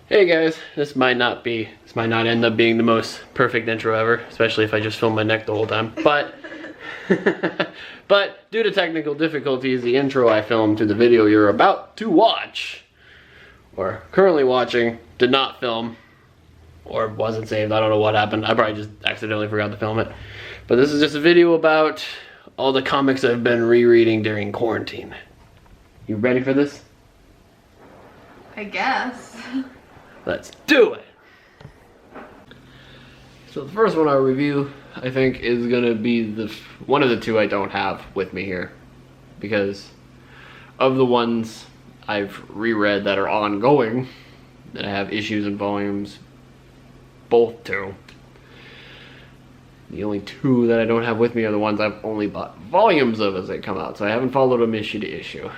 Hey guys, this might not end up being the most perfect intro ever, especially if I just film my neck the whole time. But but due to technical difficulties, the intro I filmed to the video you're about to watch, or currently watching, did not film, or wasn't saved. I don't know what happened. I probably just accidentally forgot to film it. But this is just a video about all the comics I've been rereading during quarantine. You ready for this? I guess. Let's do it! So the first one I'll review, I think, is gonna be one of the two I don't have with me here. Because of the ones I've reread that are ongoing, that I have issues and volumes, both two. The only two that I don't have with me are the ones I've only bought volumes of as they come out, so I haven't followed them issue to issue.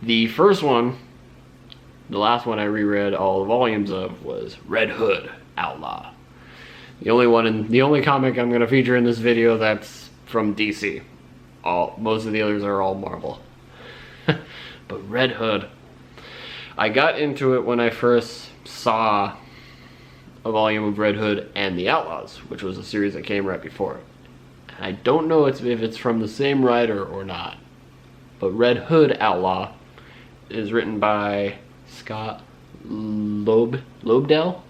The first one, the last one I reread all the volumes of, was Red Hood Outlaw. The only comic I'm going to feature in this video that's from DC. Most of the others are all Marvel. But Red Hood, I got into it when I first saw a volume of Red Hood and the Outlaws, which was a series that came right before it. And I don't know if it's from the same writer or not. But Red Hood Outlaw is written by Scott Lobdell?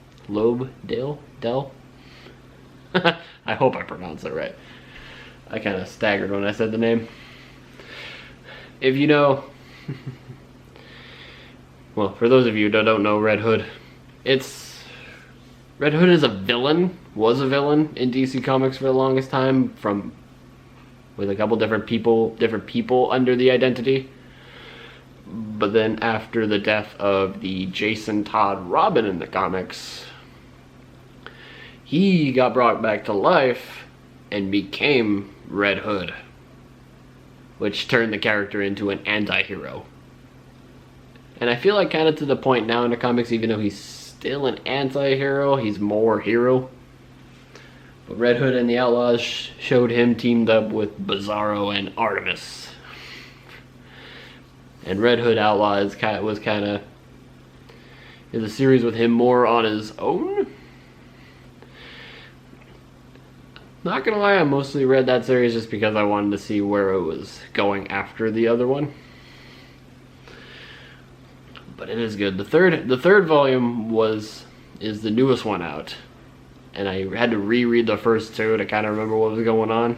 I hope I pronounced it right. I kind of staggered when I said the name. If you know, well, for those of you that don't know Red Hood, Red Hood is was a villain in DC Comics for the longest time, with a couple different people under the identity. But then after the death of the Jason Todd Robin in the comics, he got brought back to life and became Red Hood, which turned the character into an anti-hero. And I feel like kind of to the point now in the comics, even though he's still an anti-hero, he's more hero. But Red Hood and the Outlaws showed him teamed up with Bizarro and Artemis. And Red Hood Outlaw is a series with him more on his own. Not gonna lie, I mostly read that series just because I wanted to see where it was going after the other one. But it is good. The third volume is the newest one out, and I had to reread the first two to kind of remember what was going on.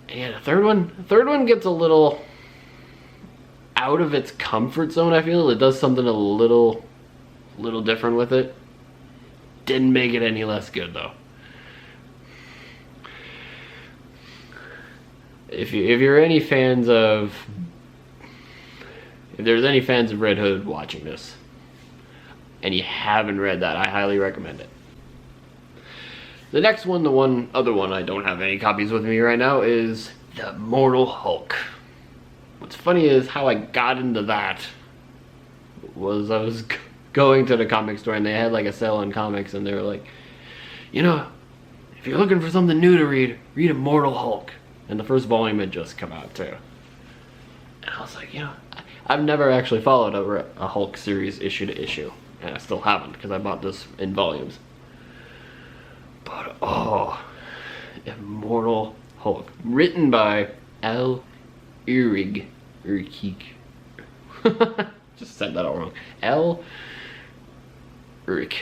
Yeah, the third one gets a little out of its comfort zone, I feel. It does something a little different with it. Didn't make it any less good, though. If there's any fans of Red Hood watching this, and you haven't read that, I highly recommend it. The next one, the other one I don't have any copies with me right now, is The Immortal Hulk. What's funny is how I got into that was I was going to the comic store and they had like a sale on comics, and they were like, you know, if you're looking for something new to read Immortal Hulk. And the first volume had just come out too. And I was like, you know, I've never actually followed a Hulk series issue to issue. And I still haven't, because I bought this in volumes. But oh, Immortal Hulk, written by Al Ewing. Just said that all wrong. Al Ewing.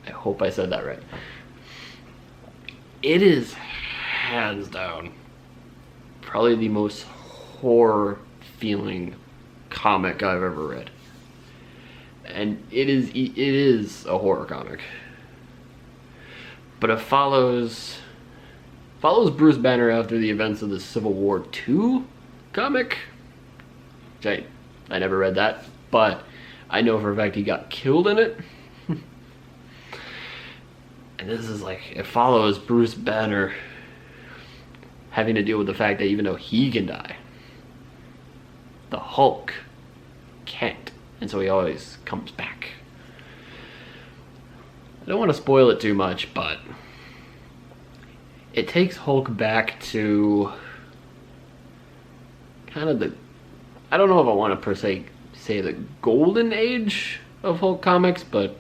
I hope I said that right. It is hands down probably the most horror feeling comic I've ever read. And it is a horror comic. But it follows Bruce Banner after the events of the Civil War II comic. Which I never read that, but I know for a fact he got killed in it. And this is like, it follows Bruce Banner having to deal with the fact that even though he can die, the Hulk can't. And so he always comes back. I don't want to spoil it too much, but it takes Hulk back to kind of I don't know if I want to per se say the golden age of Hulk comics, but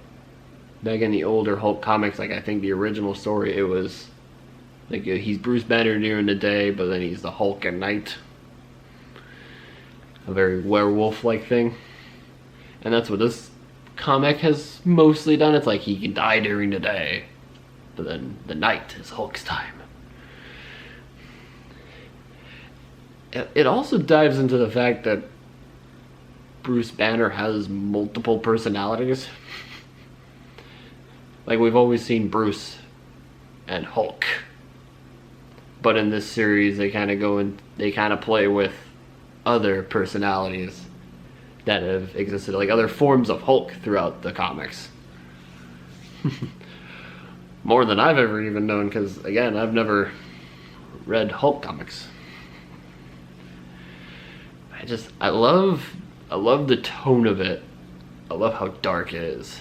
back in the older Hulk comics, like I think the original story, it was like he's Bruce Banner during the day, but then he's the Hulk at night. A very werewolf-like thing. And that's what this comic has mostly done. It's like he can die during the day, but then the night is Hulk's time. It also dives into the fact that Bruce Banner has multiple personalities. Like, we've always seen Bruce and Hulk, but in this series they kind of play with other personalities that have existed, like other forms of Hulk throughout the comics. More than I've ever even known, because again, I've never read Hulk comics. I love the tone of it. I love how dark it is.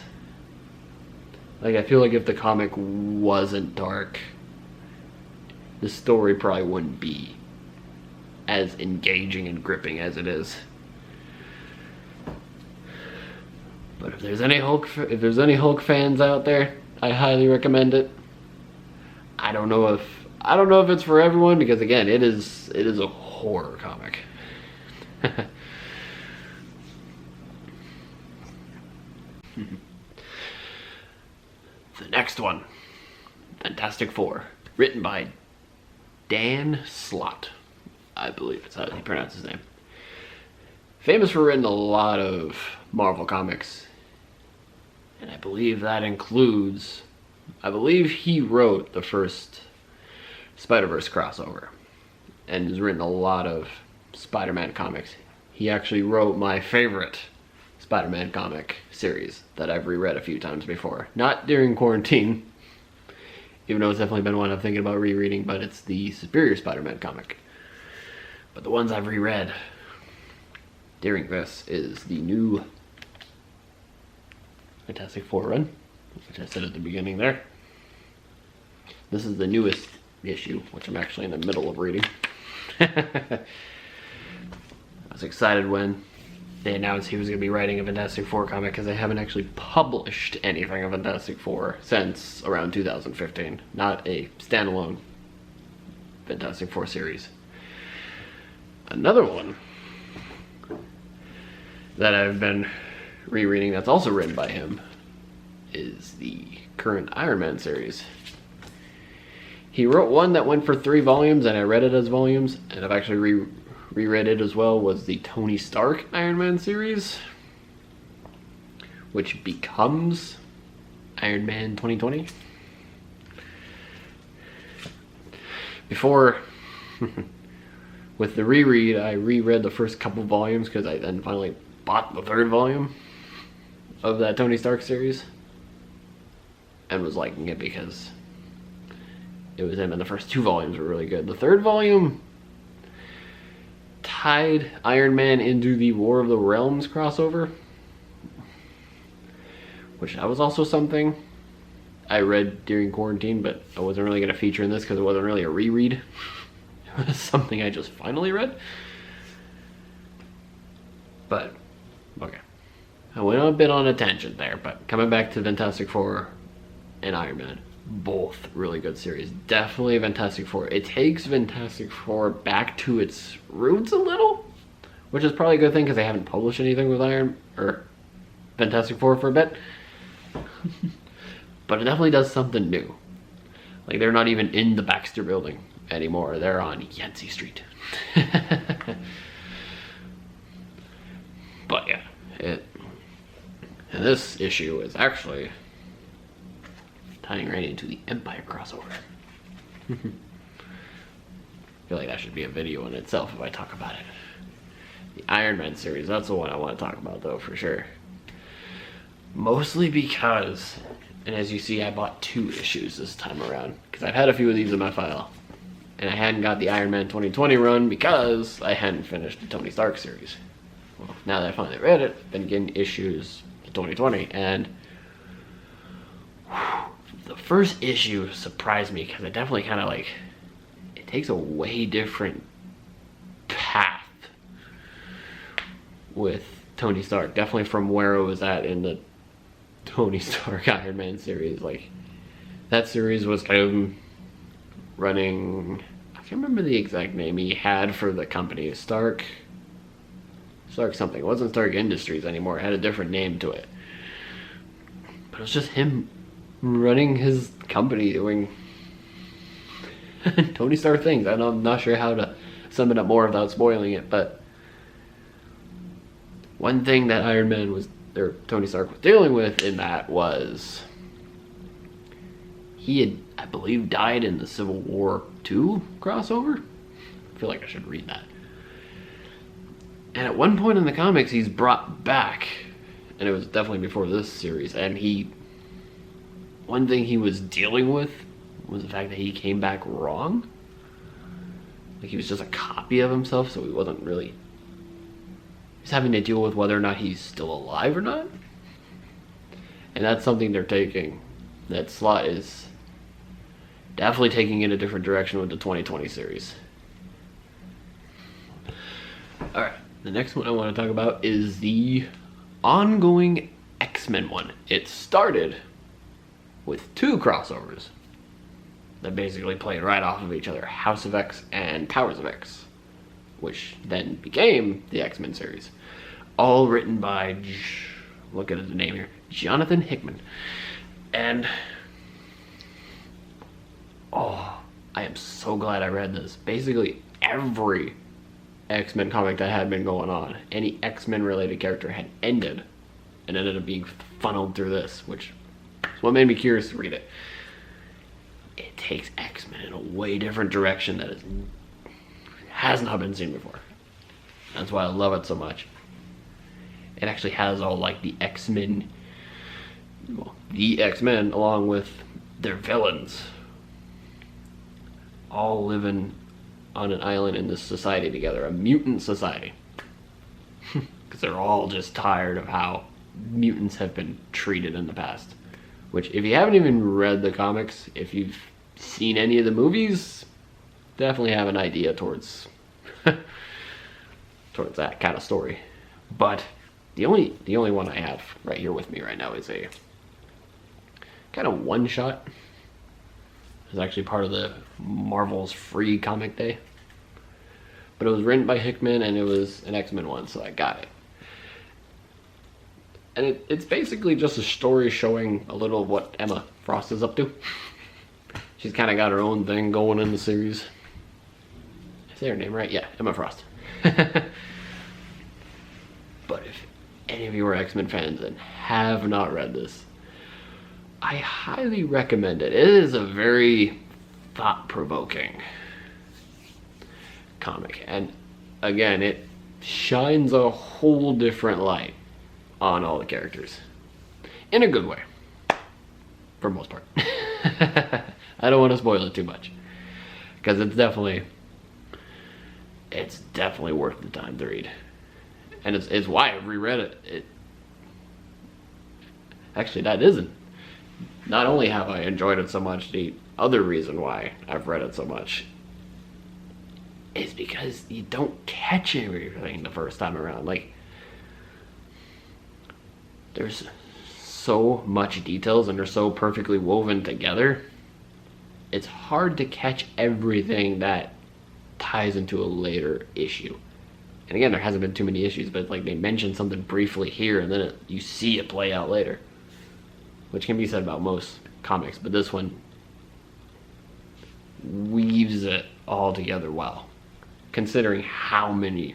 Like, I feel like if the comic wasn't dark, the story probably wouldn't be as engaging and gripping as it is. But if there's any Hulk fans out there, I highly recommend it. I don't know if it's for everyone, because again, it is a horror comic. The next one, Fantastic Four, written by Dan Slott, I believe it's how he pronounced his name. Famous for writing a lot of Marvel comics, and I believe he wrote the first Spider-Verse crossover, and has written a lot of Spider-Man comics. He actually wrote my favorite Spider-Man comic series that I've reread a few times before. Not during quarantine, even though it's definitely been one I'm thinking about rereading, but it's the Superior Spider-Man comic. But the ones I've reread during this is the new Fantastic Four run, which I said at the beginning there. This is the newest issue, which I'm actually in the middle of reading. I was excited when they announced he was going to be writing a Fantastic Four comic, because they haven't actually published anything of Fantastic Four since around 2015. Not a standalone Fantastic Four series. Another one that I've been rereading that's also written by him is the current Iron Man series. He wrote one that went for 3 volumes, and I read it as volumes, and I've actually reread it as well, was the Tony Stark Iron Man series, which becomes Iron Man 2020. Before, with the reread, I reread the first couple volumes, because I then finally bought the 3rd volume of that Tony Stark series, and was liking it because it was him, and the first 2 volumes were really good. The 3rd volume tied Iron Man into the War of the Realms crossover, which that was also something I read during quarantine, but I wasn't really going to feature in this because it wasn't really a reread. It was something I just finally read. But, okay. I went a bit on a tangent there, but coming back to Fantastic Four and Iron Man, both really good series. Definitely Fantastic Four. It takes Fantastic Four back to its roots a little, which is probably a good thing, because they haven't published anything with Fantastic Four for a bit. But it definitely does something new. Like, they're not even in the Baxter building anymore. They're on Yancey Street. But yeah, and this issue is actually tying right into the Empire crossover. I feel like that should be a video in itself if I talk about it. The Iron Man series, that's the one I want to talk about though, for sure. Mostly because, and as you see, I bought 2 issues this time around, because I've had a few of these in my file, and I hadn't got the Iron Man 2020 run because I hadn't finished the Tony Stark series. Well, now that I finally read it, I've been getting issues to 2020, and the first issue surprised me, because it definitely kind of like, it takes a way different path with Tony Stark. Definitely from where it was at in the Tony Stark Iron Man series. Like, that series was kind of running... I can't remember the exact name he had for the company. Stark something. It wasn't Stark Industries anymore. It had a different name to it. But it was just him running his company doing Tony Stark things. I'm not sure how to sum it up more without spoiling it, but one thing that Tony Stark was dealing with in that was he had, I believe, died in the Civil War II crossover. I feel like I should read that. And at one point in the comics, he's brought back, and it was definitely before this series, and one thing he was dealing with was the fact that he came back wrong. Like, he was just a copy of himself, so he wasn't really... He's having to deal with whether or not he's still alive or not. And that's something they're taking. That Slott is definitely taking in a different direction with the 2020 series. Alright, the next one I want to talk about is the ongoing X-Men one. It started with 2 crossovers that basically played right off of each other. House of X and Powers of X, which then became the X-Men series. All written by, look at the name here, Jonathan Hickman. And, oh, I am so glad I read this. Basically, every X-Men comic that had been going on, any X-Men related character had ended and ended up being funneled through this, which is what made me curious to read it. It takes X-Men in a way different direction that has not been seen before. That's why I love it so much. It actually has all like the X-Men along with their villains all living on an island in this society together, a mutant society. Because they're all just tired of how mutants have been treated in the past. Which, if you haven't even read the comics, if you've seen any of the movies, definitely have an idea towards that kind of story. But the only one I have right here with me right now is a kind of one-shot. It's actually part of the Marvel's free comic day. But it was written by Hickman, and it was an X-Men one, so I got it. And it's basically just a story showing a little of what Emma Frost is up to. She's kind of got her own thing going in the series. Did I say her name right? Yeah, Emma Frost. But if any of you are X-Men fans and have not read this, I highly recommend it. It is a very thought-provoking comic. And again, it shines a whole different light on all the characters. In a good way. For the most part. I don't want to spoil it too much. Because it's definitely worth the time to read. And it's why I've reread it. Actually, that isn't. Not only have I enjoyed it so much, the other reason why I've read it so much is because you don't catch everything the first time around. Like, there's so much details and they're so perfectly woven together. It's hard to catch everything that ties into a later issue. And again, there hasn't been too many issues, but like they mention something briefly here and then you see it play out later. Which can be said about most comics, but this one weaves it all together well, considering how many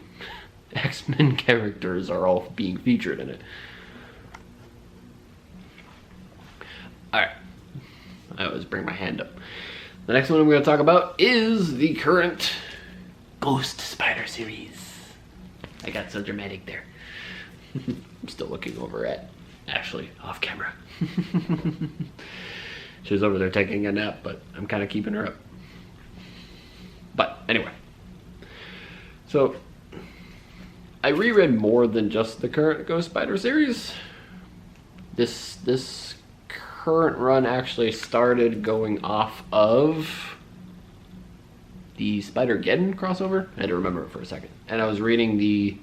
X-Men characters are all being featured in it. Alright, I always bring my hand up. The next one I'm going to talk about is the current Ghost Spider series. I got so dramatic there. I'm still looking over at Ashleigh off camera. She was over there taking a nap, but I'm kind of keeping her up. But anyway, so I reread more than just the current Ghost Spider series. This current run actually started going off of the Spider-Geddon crossover. I had to remember it for a second. And I was reading the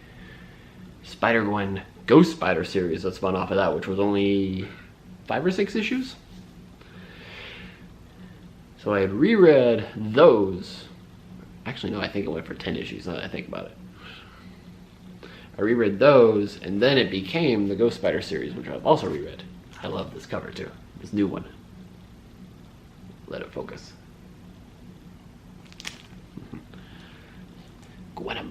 Spider-Gwen Ghost Spider series that spun off of that, which was only 5 or 6 issues. So I had reread those. Actually, no, I think it went for 10 issues now that I think about it. I reread those, and then it became the Ghost Spider series, which I've also reread. I love this cover too, this new one. Let it focus. Gwenum.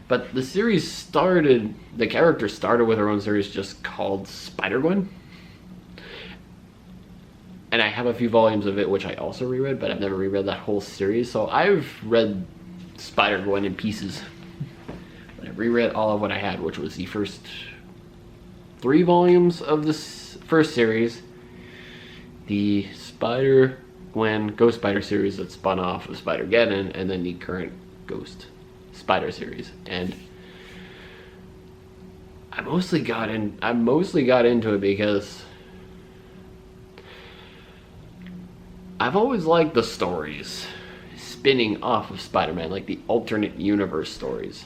But the series started, the character started with her own series just called Spider-Gwen. And I have a few volumes of it, which I also reread, but I've never reread that whole series. So I've read Spider-Gwen in pieces. But I reread all of what I had, which was the first 3 volumes of this first series. The Spider-Gwen Ghost Spider series that spun off of Spider-Geddon, and then the current Ghost Spider series. And I mostly got into it because I've always liked the stories spinning off of Spider-Man, like the alternate universe stories.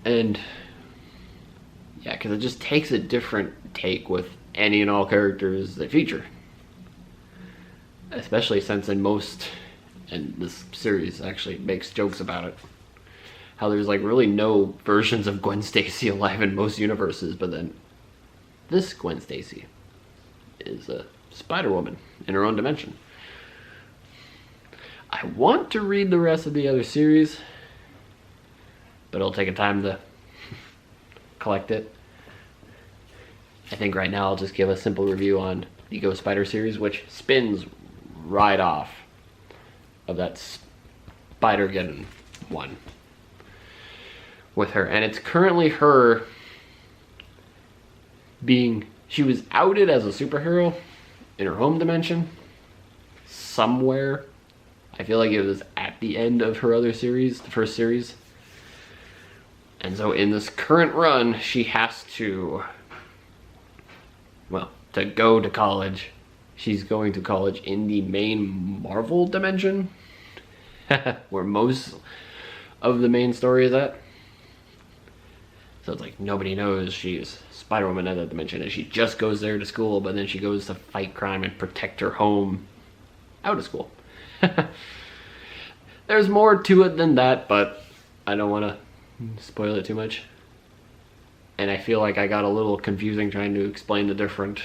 And yeah, because it just takes a different take with any and all characters they feature. Especially since in most, and this series actually makes jokes about it, how there's like really no versions of Gwen Stacy alive in most universes, but then this Gwen Stacy is a Spider-Woman in her own dimension. I want to read the rest of the other series, but it'll take a time to collect it. I think right now I'll just give a simple review on the Ghost Spider series, which spins right off of that Spider-Geddon one with her. And it's currently her being, she was outed as a superhero in her home dimension somewhere. I feel like it was at the end of her other series, the first series. And so in this current run, she has to, well, to go to college. She's going to college in the main Marvel dimension, where most of the main story is at. So it's like nobody knows she's Spider-Woman in that dimension, and she just goes there to school, but then she goes to fight crime and protect her home out of school. There's more to it than that, but I don't want to spoil it too much. And I feel like I got a little confusing trying to explain the different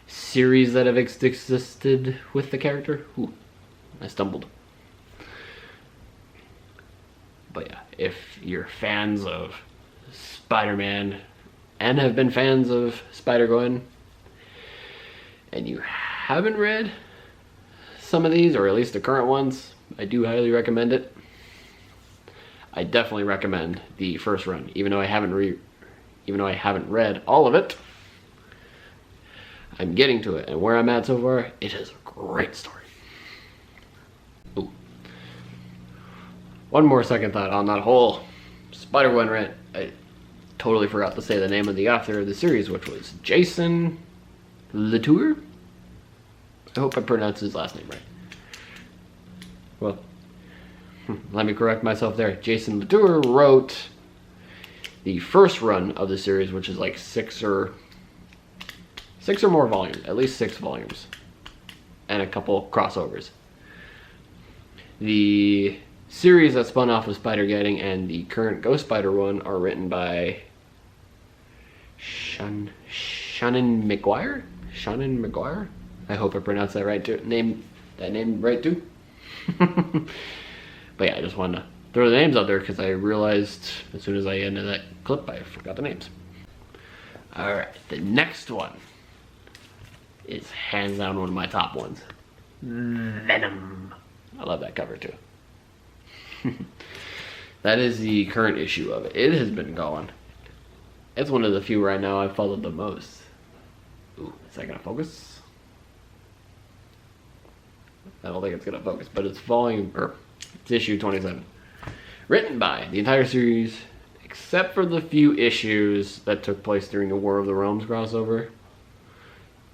series that have existed with the character. Ooh, I stumbled. But yeah, if you're fans of Spider-Man and have been fans of Spider-Gwen, and you haven't read some of these, or at least the current ones, I do highly recommend it. I definitely recommend the first run, even though I haven't read all of it. I'm getting to it, and where I'm at so far, it is a great story. Ooh. One more second thought on that whole Spider-Gwen rant. I totally forgot to say the name of the author of the series, which was Jason Latour? I hope I pronounced his last name right. Well, let me correct myself there. Jason Latour wrote the first run of the series, which is like 6 or more volumes, at least 6 volumes, and a couple crossovers. The series that spun off of Spider-Geddon and the current Ghost Spider one are written by Shannon McGuire? Shannon McGuire? I hope I pronounced that right too. That name right too. But yeah, I just wanted to throw the names out there because I realized as soon as I ended that clip, I forgot the names. Alright, the next one is hands down one of my top ones. Venom. I love that cover too. That is the current issue of it. It has been going. It's one of the few right now I've followed the most. Ooh, is that gonna focus? I don't think it's gonna focus, but it's it's issue 27. Written by the entire series, except for the few issues that took place during the War of the Realms crossover.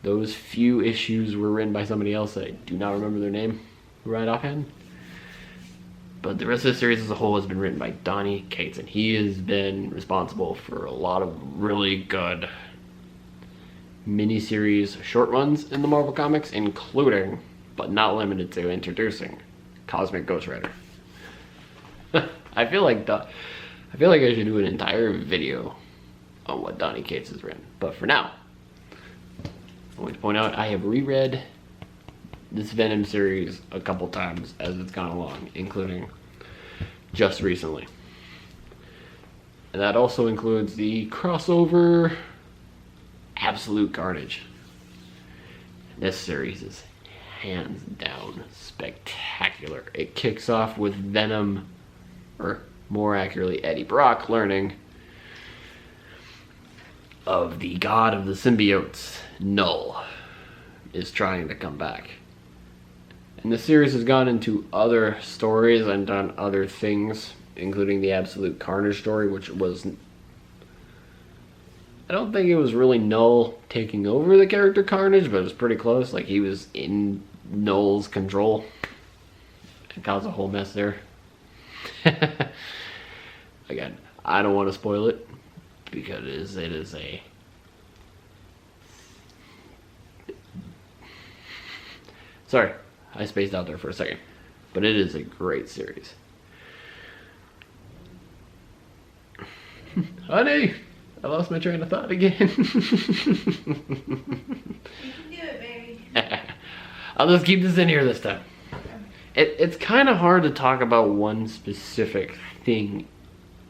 Those few issues were written by somebody else that I do not remember their name right offhand. But the rest of the series as a whole has been written by Donny Cates, and he has been responsible for a lot of really good miniseries short runs in the Marvel Comics, including, but not limited to, introducing Cosmic Ghost Rider. I feel like I should do an entire video on what Donny Cates has written. But for now, I want to point out I have reread this Venom series a couple times as it's gone along, including just recently. And that also includes the crossover Absolute Carnage. This series is hands down spectacular. It kicks off with Venom, or more accurately Eddie Brock, learning of the god of the symbiotes, Null, is trying to come back. And the series has gone into other stories and done other things, including the Absolute Carnage story, which was, I don't think it was really Null taking over the character Carnage, but it was pretty close. Like, he was in Null's control. It caused a whole mess there. Again, I don't want to spoil it, because it is a... Sorry, I spaced out there for a second. But it is a great series. Honey! I lost my train of thought again. You can do it, baby. I'll just keep this in here this time. It's kind of hard to talk about one specific thing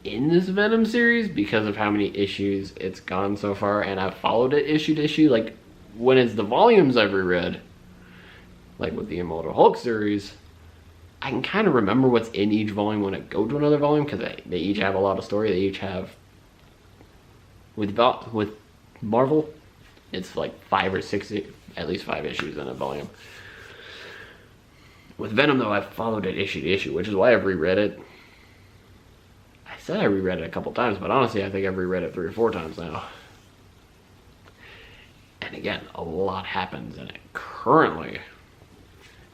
in this Venom series because of how many issues it's gone so far, and I've followed it issue to issue. Like, when it's the volumes I've reread, like with the Immortal Hulk series, I can kind of remember what's in each volume when I go to another volume, because they each have a lot of story. They each have, with Marvel, it's like 5 or 6, at least 5 issues in a volume. With Venom, though, I've followed it issue to issue, which is why I've reread it. I said I reread it a couple times, but honestly, I think I've reread it 3 or 4 times now. And again, a lot happens in it. Currently,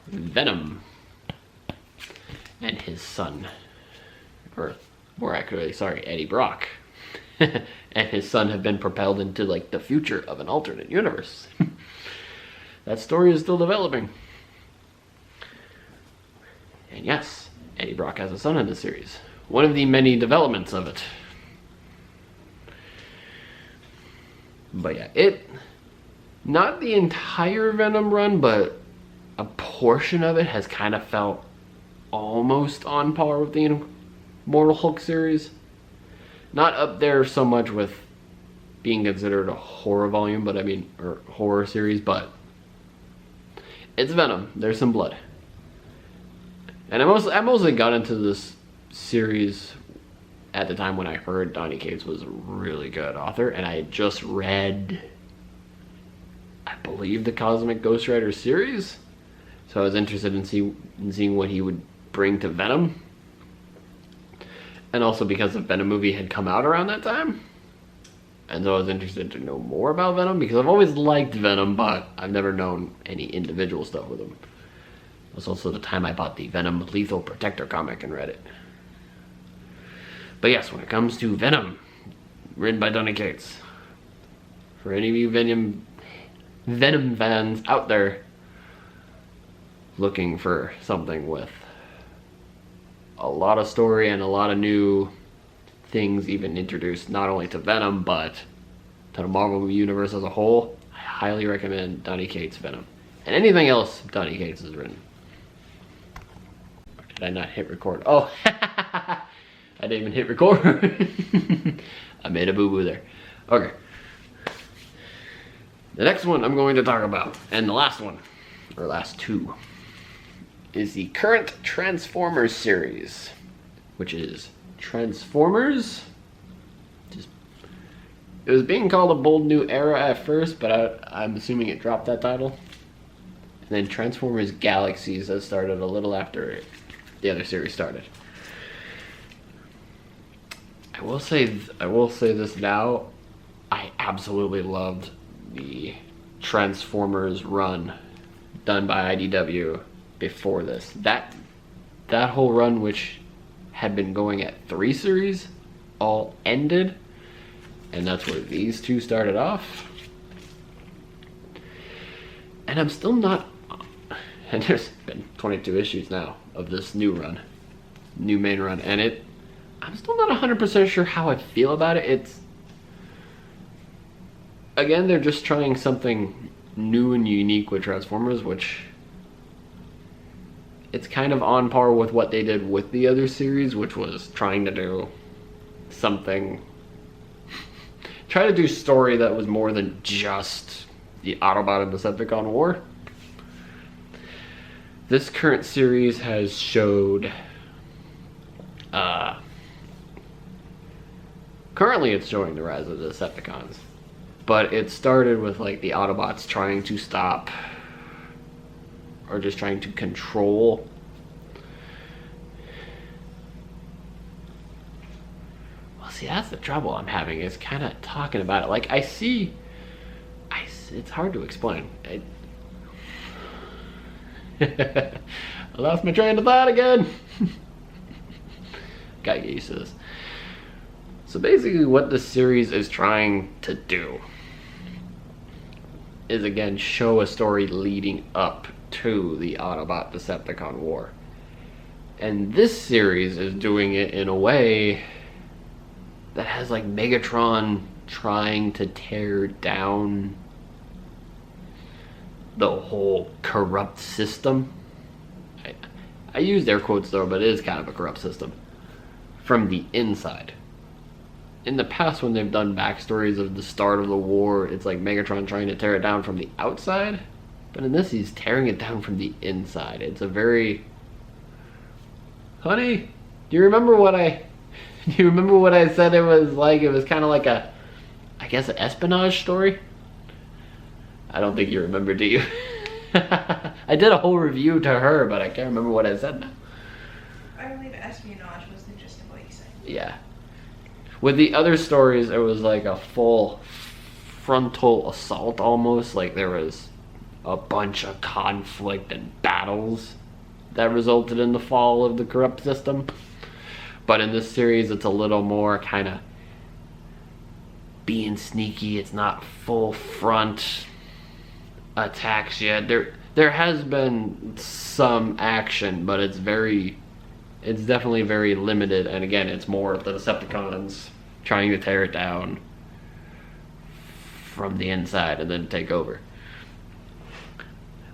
Venom and his son, or more accurately, sorry, Eddie Brock, and his son have been propelled into, like, the future of an alternate universe. That story is still developing. And yes, Eddie Brock has a son in the series. One of the many developments of it. But yeah, not the entire Venom run, but a portion of it has kind of felt almost on par with the Immortal Hulk series. Not up there so much with being considered a horror volume, but I mean, or horror series, but it's Venom. There's some blood. And I mostly got into this series at the time when I heard Donny Cates was a really good author, and I had just read, I believe, the Cosmic Ghost Rider series. So I was interested in seeing what he would bring to Venom. And also because the Venom movie had come out around that time. And so I was interested to know more about Venom, because I've always liked Venom, but I've never known any individual stuff with him. It was also the time I bought the Venom Lethal Protector comic and read it. But yes, when it comes to Venom, written by Donny Cates, for any of you Venom fans out there looking for something with a lot of story and a lot of new things even introduced, not only to Venom, but to the Marvel Universe as a whole, I highly recommend Donny Cates' Venom. And anything else Donny Cates has written. Did I not hit record? Oh, I didn't even hit record. I made a boo-boo there. Okay. The next one I'm going to talk about, and the last one, or last two, is the current Transformers series, which is Transformers. It was being called A Bold New Era at first, but I'm assuming it dropped that title. And then Transformers Galaxies that started a little after the other series started. I will say this now. I absolutely loved the Transformers run done by IDW before this. That that whole run, which had been going at 3 series, all ended, and that's where these two started off. And I'm still not, and there's been 22 issues now of this new main run, and I'm still not 100% sure how I feel about it. It's, again, they're just trying something new and unique with Transformers, which it's kind of on par with what they did with the other series, which was trying to do something, try to do story that was more than just the Autobot and Decepticon war. This current series has showed, currently it's showing the rise of the Decepticons, but it started with like the Autobots trying to stop, or just trying to control see, that's the trouble I'm having, is kind of talking about it. Like, I see, it's hard to explain. I lost my train of thought again. Gotta get used to this. So basically what the series is trying to do is, again, show a story leading up to the Autobot Decepticon war. And this series is doing it in a way that has like Megatron trying to tear down the whole corrupt system. I used air quotes though, but it is kind of a corrupt system from the inside. In the past, when they've done backstories of the start of the war, it's like Megatron trying to tear it down from the outside, but in this he's tearing it down from the inside. It's a very, honey, do you remember what I said it was like? It was kind of like a, I guess, an espionage story? I don't think you remember, do you? I did a whole review to her, but I can't remember what I said now. I believe espionage was the gist of what you said. Yeah. With the other stories, it was like a full frontal assault almost. Like there was a bunch of conflict and battles that resulted in the fall of the corrupt system. But in this series, it's a little more kind of being sneaky. It's not full front attacks yet. There has been some action, but it's definitely very limited. And again, it's more of the Decepticons trying to tear it down from the inside and then take over.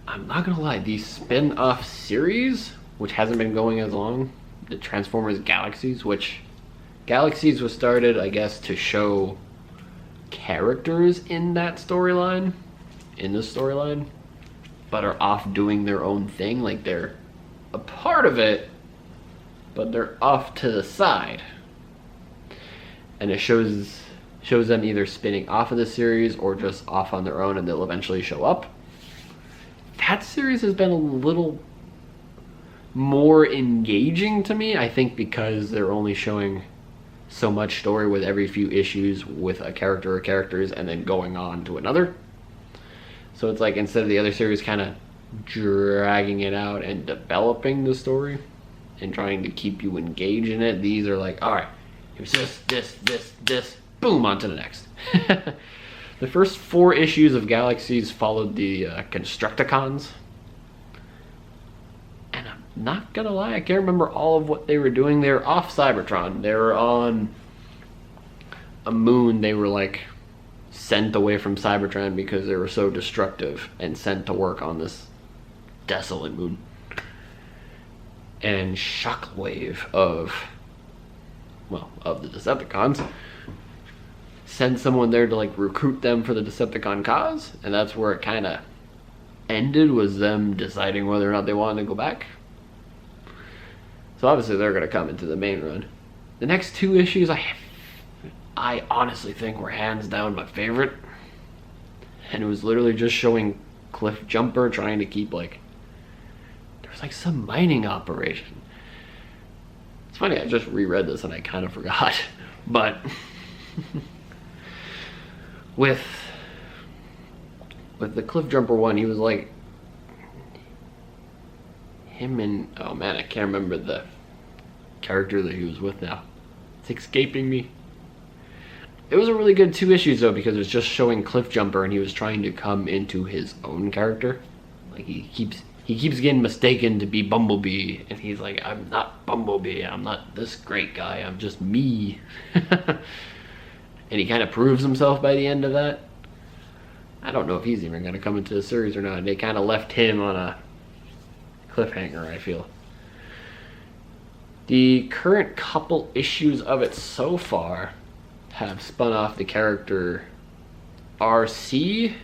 I'm not gonna lie, these spin-off series, which hasn't been going as long, the Transformers Galaxies, which Galaxies was started, I guess, to show characters in that storyline, but are off doing their own thing. Like they're a part of it, but they're off to the side. And it shows them either spinning off of the series or just off on their own, and they'll eventually show up. That series has been a little more engaging to me, I think, because they're only showing so much story with every few issues with a character or characters and then going on to another. So it's like, instead of the other series kind of dragging it out and developing the story and trying to keep you engaged in it, these are like, alright, here's this, boom, on to the next. The first 4 issues of Galaxies followed the Constructicons. And I'm not gonna lie, I can't remember all of what they were doing. They were off Cybertron. They were on a moon. They were like sent away from Cybertron because they were so destructive and sent to work on this desolate moon. And Shockwave of the Decepticons send someone there to like recruit them for the Decepticon cause, and that's where it kind of ended, was them deciding whether or not they wanted to go back. So obviously they're going to come into the main run. The next 2 issues I honestly think were hands down my favorite, and it was literally just showing Cliff Jumper trying to keep like, there was like some mining operation. It's funny, I just reread this and I kind of forgot, but with the Cliff Jumper one, he was like, Him and, oh man, I can't remember the character that he was with now. It's escaping me. It was a really good 2 issues though, because it was just showing Cliffjumper and he was trying to come into his own character. Like he keeps getting mistaken to be Bumblebee, and he's like, I'm not Bumblebee, I'm not this great guy, I'm just me. And he kind of proves himself by the end of that. I don't know if he's even going to come into the series or not. They kind of left him on a cliffhanger, I feel. The current couple issues of it so far have spun off the character RC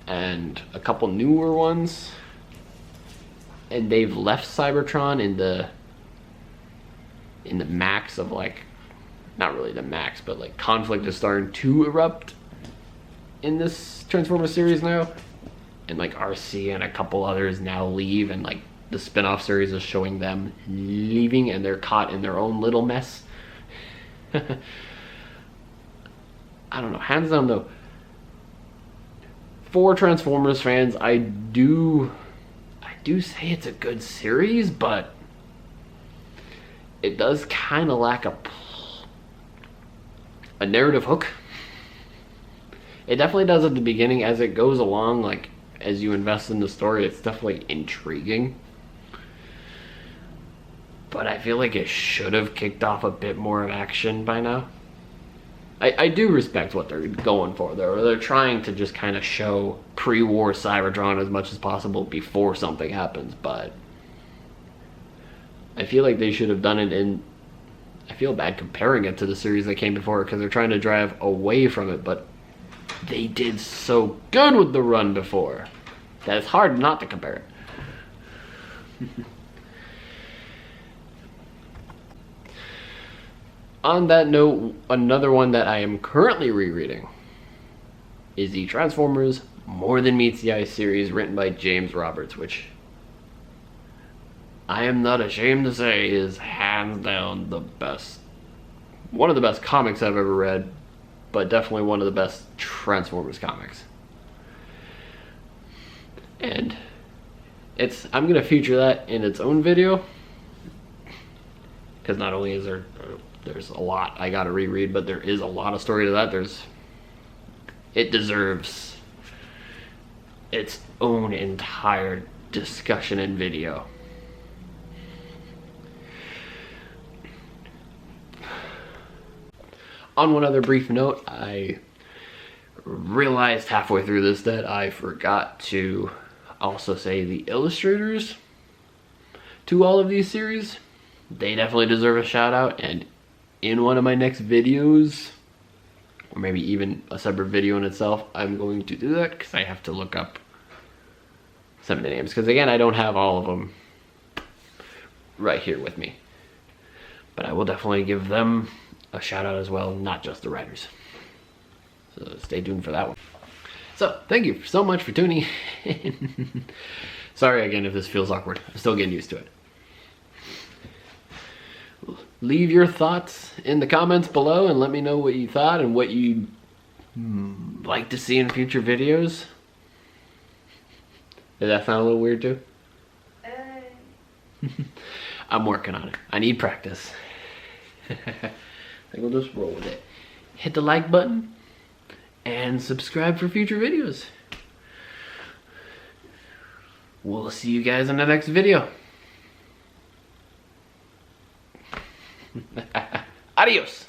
and a couple newer ones, and they've left Cybertron in the max of, like, not really the max, but like conflict is starting to erupt in this Transformers series now, and like RC and a couple others now leave, and like the spin-off series is showing them leaving and they're caught in their own little mess. I don't know, hands down though, for Transformers fans, I do say it's a good series, but it does kind of lack a narrative hook. It definitely does at the beginning. As it goes along, like as you invest in the story, it's definitely intriguing, but I feel like it should have kicked off a bit more of action by now. I do respect what they're going for though. They're trying to just kind of show pre-war Cybertron as much as possible before something happens, but I feel like they should have done it in, I feel bad comparing it to the series that came before because they're trying to drive away from it, but they did so good with the run before that it's hard not to compare it. On that note, another one that I am currently rereading is the Transformers More Than Meets the Eye series written by James Roberts, which I am not ashamed to say is hands down the best, one of the best comics I've ever read, but definitely one of the best Transformers comics. And I'm gonna feature that in its own video, because not only is there's a lot I gotta reread, but there is a lot of story to that. It deserves its own entire discussion and video. On one other brief note, I realized halfway through this that I forgot to also say the illustrators to all of these series. They definitely deserve a shout out, and in one of my next videos, or maybe even a separate video in itself, I'm going to do that because I have to look up some of the names, because again, I don't have all of them right here with me, but I will definitely give them a shout out as well, not just the writers. So stay tuned for that one. So thank you so much for tuning in. Sorry again if this feels awkward. I'm still getting used to it. Leave your thoughts in the comments below and let me know what you thought and what you'd like to see in future videos. Did that sound a little weird too? I'm working on it. I need practice. I think we'll just roll with it. Hit the like button and subscribe for future videos. We'll see you guys in the next video. Adios.